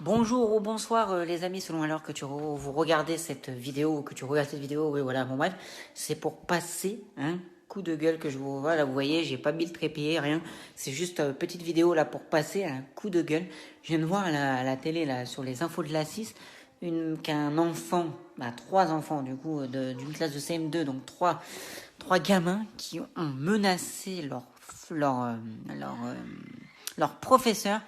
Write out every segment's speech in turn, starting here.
Bonjour ou bonsoir les amis, selon l'heure que vous regardez cette vidéo ou que tu regardes cette vidéo, oui voilà, bon bref, c'est pour passer un coup de gueule que je vous vois, là vous voyez, j'ai pas mis le trépied, rien, c'est juste une petite vidéo là pour passer un coup de gueule. Je viens de voir à la télé là sur les infos de la 6 qu'un enfant, trois enfants du coup d'une classe de CM2, donc trois gamins qui ont menacé leur, euh, leur, euh, leur professeur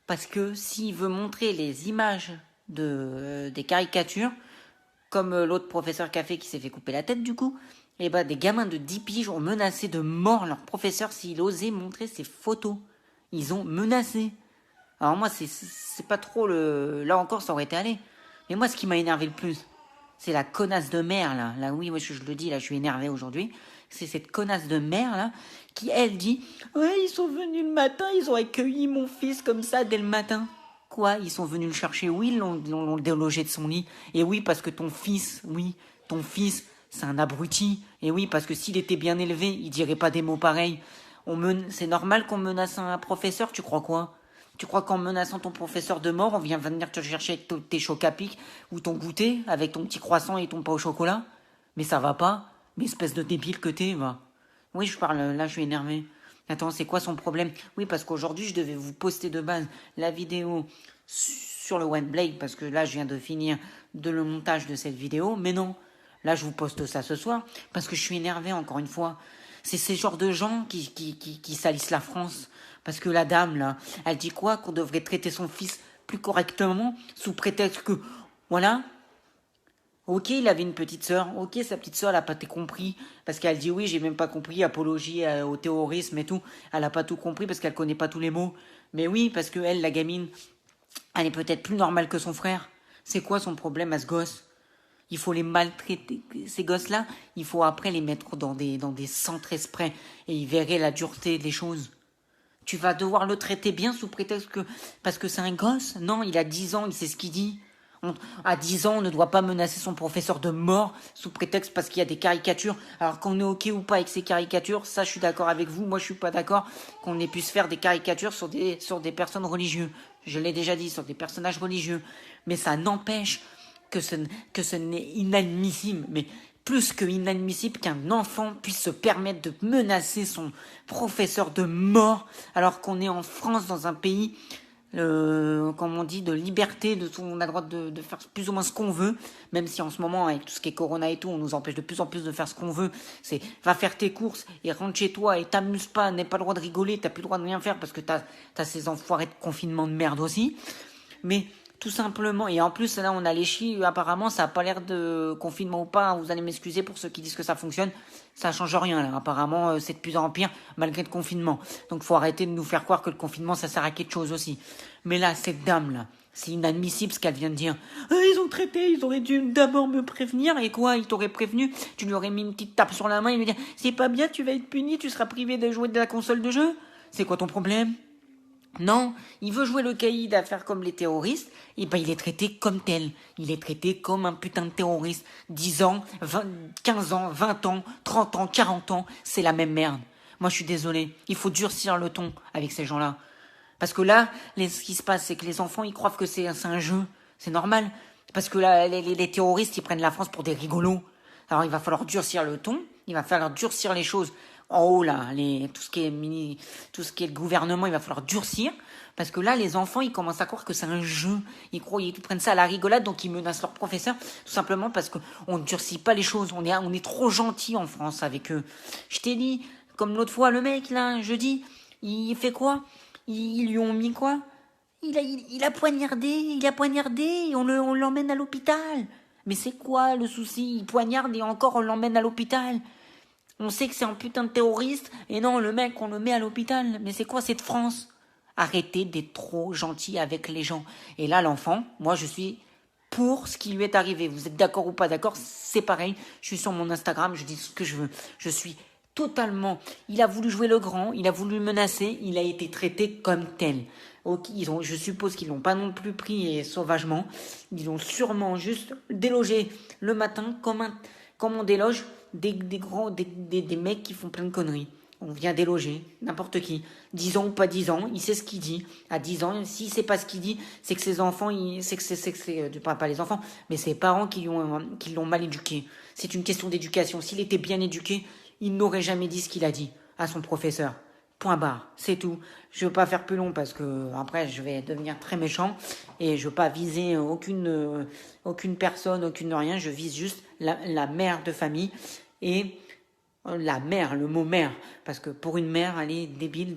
parce que s'il veut montrer les images des caricatures, comme l'autre professeur café qui s'est fait couper la tête du coup, et bah des gamins de 10 piges ont menacé de mort leur professeur s'il osait montrer ses photos. Ils ont menacé. Alors moi c'est pas trop le... Là encore ça aurait été allé. Mais moi ce qui m'a énervé le plus, c'est la connasse de mère là. Là oui, moi je le dis, là je suis énervé aujourd'hui. C'est cette connasse de mère là qui elle dit ouais ils sont venus le matin, ils ont accueilli mon fils comme ça dès le matin. Quoi, ils sont venus le chercher? Oui, ils l'ont délogé de son lit. Et oui, parce que ton fils, c'est un abruti. Et oui, parce que s'il était bien élevé, il dirait pas des mots pareils. C'est normal qu'on menace un professeur, tu crois quoi? Tu crois qu'en menaçant ton professeur de mort, on vient venir te chercher avec tes chocs à pic ou ton goûter, avec ton petit croissant et ton pain au chocolat? Mais ça va pas? Mais espèce de débile que t'es, va. Oui, je parle, là, je suis énervé. Attends, c'est quoi son problème? Oui, parce qu'aujourd'hui, je devais vous poster de base la vidéo sur le OneBlade, parce que là, je viens de finir le montage de cette vidéo, mais non. Là, je vous poste ça ce soir, parce que je suis énervé, encore une fois. C'est ces genres de gens qui salissent la France. Parce que la dame, là, elle dit quoi? Qu'on devrait traiter son fils plus correctement, sous prétexte que, voilà, ok, il avait une petite sœur. Ok, sa petite sœur, elle a pas tout compris. Parce qu'elle dit oui, j'ai même pas compris, apologie au terrorisme et tout. Elle a pas tout compris parce qu'elle connaît pas tous les mots. Mais oui, parce que elle, la gamine, elle est peut-être plus normale que son frère. C'est quoi son problème à ce gosse? Il faut les maltraiter. Ces gosses-là, il faut après les mettre dans des centres exprès. Et ils verraient la dureté des choses. Tu vas devoir le traiter bien sous prétexte que... Parce que c'est un gosse? Non, il a 10 ans, il sait ce qu'il dit. À 10 ans, on ne doit pas menacer son professeur de mort sous prétexte parce qu'il y a des caricatures. Alors qu'on est ok ou pas avec ces caricatures, ça je suis d'accord avec vous. Moi je suis pas d'accord qu'on ait pu se faire des caricatures sur des personnes religieuses. Je l'ai déjà dit, sur des personnages religieux. Mais ça n'empêche que ce n'est inadmissible. Mais plus que inadmissible qu'un enfant puisse se permettre de menacer son professeur de mort alors qu'on est en France dans un pays comme on dit, de liberté, on a le droit de faire plus ou moins ce qu'on veut, même si en ce moment, avec tout ce qui est Corona et tout, on nous empêche de plus en plus de faire ce qu'on veut. C'est, va faire tes courses et rentre chez toi et t'amuse pas, n'aie pas le droit de rigoler, t'as plus le droit de rien faire parce que t'as ces enfoirés de confinement de merde aussi. Mais tout simplement, et en plus là on a les chiffres, apparemment ça a pas l'air de confinement ou pas, vous allez m'excuser pour ceux qui disent que ça fonctionne, ça change rien là, apparemment c'est de plus en pire malgré le confinement. Donc faut arrêter de nous faire croire que le confinement ça sert à quelque chose aussi. Mais là, cette dame là, c'est inadmissible ce qu'elle vient de dire. Ils ont traité, ils auraient dû d'abord me prévenir, et quoi, ils t'auraient prévenu, tu lui aurais mis une petite tape sur la main et lui dire c'est pas bien, tu vas être puni, tu seras privé de jouer de la console de jeu. C'est quoi ton problème? Non, il veut jouer le caïd à faire comme les terroristes, et ben il est traité comme tel. Il est traité comme un putain de terroriste. 10 ans, 20, 15 ans, 20 ans, 30 ans, 40 ans, c'est la même merde. Moi je suis désolé, il faut durcir le ton avec ces gens-là. Parce que là, ce qui se passe, c'est que les enfants, ils croient que c'est un jeu. C'est normal. Parce que là, les terroristes, ils prennent la France pour des rigolos. Alors il va falloir durcir le ton, il va falloir durcir les choses en haut là, tout ce qui est le gouvernement, il va falloir durcir parce que là les enfants ils commencent à croire que c'est un jeu, ils prennent ça à la rigolade donc ils menacent leur professeur tout simplement parce que on ne durcit pas les choses, on est trop gentil en France avec eux. Je t'ai dit comme l'autre fois le mec là, jeudi, il fait quoi? Ils lui ont mis quoi? Il a poignardé et on l'emmène à l'hôpital. Mais c'est quoi le souci? Il poignarde et encore on l'emmène à l'hôpital. On sait que c'est un putain de terroriste et non, le mec on le met à l'hôpital. Mais c'est quoi cette France? Arrêtez d'être trop gentil avec les gens. Et là l'enfant, moi je suis pour ce qui lui est arrivé. Vous êtes d'accord ou pas d'accord? C'est pareil. Je suis sur mon Instagram, je dis ce que je veux. Je suis totalement... Il a voulu jouer le grand, il a voulu menacer, il a été traité comme tel. Ok, je suppose qu'ils l'ont pas non plus pris sauvagement. Ils l'ont sûrement juste délogé le matin comme on déloge des mecs qui font plein de conneries. On vient déloger n'importe qui. 10 ans ou pas 10 ans, il sait ce qu'il dit. À 10 ans, s'il sait pas ce qu'il dit, c'est que ses enfants, pas les enfants, mais ses parents qui l'ont mal éduqué. C'est une question d'éducation. S'il était bien éduqué, il n'aurait jamais dit ce qu'il a dit à son professeur. Point barre, c'est tout. Je veux pas faire plus long parce que après je vais devenir très méchant et je veux pas viser aucune personne, aucune rien. Je vise juste la mère de famille et la mère, le mot mère, parce que pour une mère, elle est débile,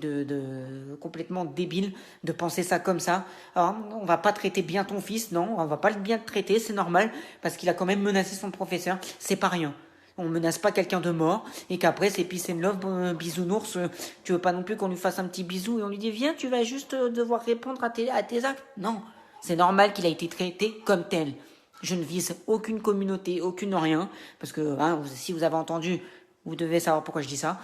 complètement débile de penser ça comme ça. Alors, on va pas traiter bien ton fils, non, on va pas le bien le traiter, c'est normal, parce qu'il a quand même menacé son professeur, c'est pas rien. On menace pas quelqu'un de mort, et qu'après c'est peace and love, bisounours, tu veux pas non plus qu'on lui fasse un petit bisou, et on lui dit viens, tu vas juste devoir répondre à tes actes. Non, c'est normal qu'il a été traité comme tel. Je ne vise aucune communauté, aucune rien, parce que si vous avez entendu, vous devez savoir pourquoi je dis ça.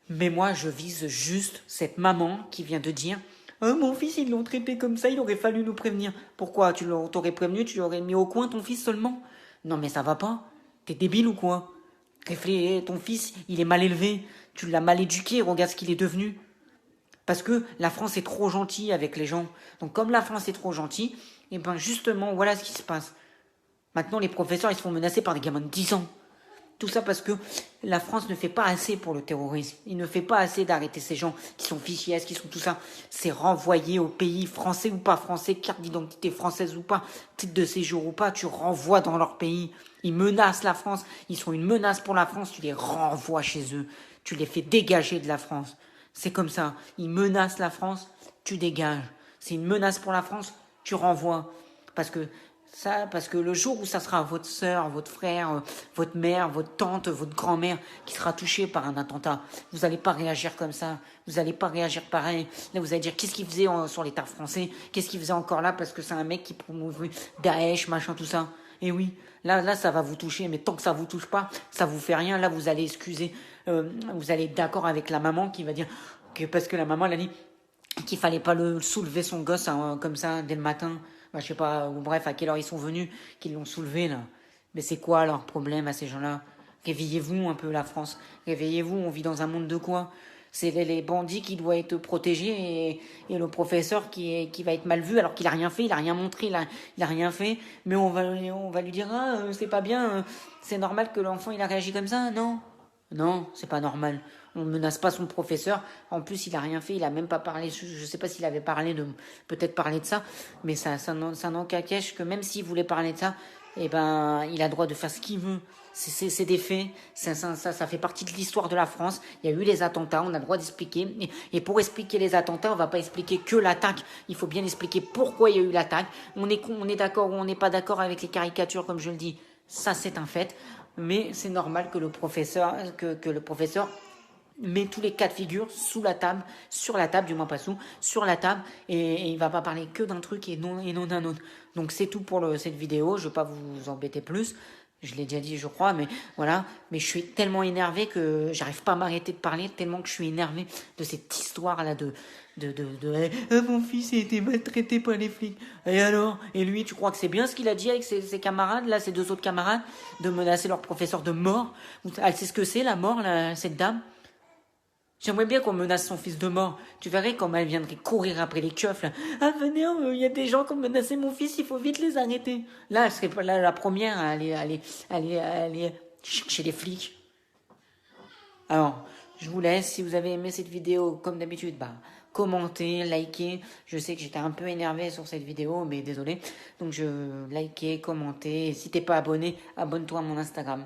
Mais moi, je vise juste cette maman qui vient de dire oh, mon fils, ils l'ont traité comme ça, il aurait fallu nous prévenir. Pourquoi? Tu t'aurais prévenu, tu l'aurais mis au coin, ton fils seulement? Non, mais ça va pas. T'es débile ou quoi? Réfléchis, ton fils, il est mal élevé. Tu l'as mal éduqué, regarde ce qu'il est devenu. Parce que la France est trop gentille avec les gens. Donc, comme la France est trop gentille, et ben justement, voilà ce qui se passe. Maintenant, les professeurs, ils se font menacer par des gamins de 10 ans. Tout ça parce que la France ne fait pas assez pour le terrorisme. Il ne fait pas assez d'arrêter ces gens qui sont fichiers, qui sont tout ça. C'est renvoyé au pays, français ou pas français, carte d'identité française ou pas, titre de séjour ou pas, tu renvoies dans leur pays. Ils menacent la France, ils sont une menace pour la France, tu les renvoies chez eux. Tu les fais dégager de la France. C'est comme ça. Ils menacent la France, tu dégages. C'est une menace pour la France, tu renvoies. Parce que le jour où ça sera votre sœur, votre frère, votre mère, votre tante, votre grand-mère qui sera touchée par un attentat, vous n'allez pas réagir comme ça. Vous n'allez pas réagir pareil. Là, vous allez dire qu'est-ce qu'il faisait sur l'État français? Qu'est-ce qu'il faisait encore là? Parce que c'est un mec qui promouvait Daesh, machin, tout ça. Et oui, là, ça va vous toucher. Mais tant que ça vous touche pas, ça vous fait rien. Là, vous allez excuser. Vous allez être d'accord avec la maman qui va dire que parce que la maman, elle a dit qu'il fallait pas le soulever son gosse comme ça dès le matin. Je sais pas, ou bref, à quelle heure ils sont venus, qu'ils l'ont soulevé, là. Mais c'est quoi leur problème à ces gens-là? Réveillez-vous un peu, la France. Réveillez-vous, on vit dans un monde de quoi? C'est les bandits qui doivent être protégés et le professeur qui va être mal vu alors qu'il a rien fait, il a rien montré, il a rien fait. Mais on va lui dire, c'est pas bien, c'est normal que l'enfant il a réagi comme ça. Non, non, c'est pas normal. On ne menace pas son professeur. En plus, il a rien fait. Il a même pas parlé. Je sais pas s'il avait peut-être parlé de ça, mais ça n'en cache que même s'il voulait parler de ça, il a le droit de faire ce qu'il veut. C'est des faits. Ça fait partie de l'histoire de la France. Il y a eu les attentats. On a le droit d'expliquer. Et pour expliquer les attentats, on va pas expliquer que l'attaque. Il faut bien expliquer pourquoi il y a eu l'attaque. On est d'accord ou on n'est pas d'accord avec les caricatures, comme je le dis. Ça, c'est un fait. Mais c'est normal que le professeur met tous les cas de figure sous la table, sur la table, du moins pas sur la table, et il va pas parler que d'un truc et non d'un autre. Donc c'est tout pour cette vidéo, je vais pas vous embêter plus, je l'ai déjà dit je crois, mais voilà, mais je suis tellement énervé que j'arrive pas à m'arrêter de parler, tellement que je suis énervé de cette histoire-là mon fils a été maltraité par les flics. Et alors? Et lui, tu crois que c'est bien ce qu'il a dit avec ses camarades, là, ses deux autres camarades, de menacer leur professeur de mort? Elle sait ce que c'est, la mort, là, cette dame? J'aimerais bien qu'on menace son fils de mort. Tu verrais comment elle viendrait courir après les keufs, là. Ah, venez, il y a des gens qui ont menacé mon fils, il faut vite les arrêter. Là, elle serait pas la première à aller chercher les flics. Alors, je vous laisse. Si vous avez aimé cette vidéo, comme d'habitude, commentez, likez. Je sais que j'étais un peu énervé sur cette vidéo, mais désolé. Donc, likez, commentez. Et si t'es pas abonné, abonne-toi à mon Instagram.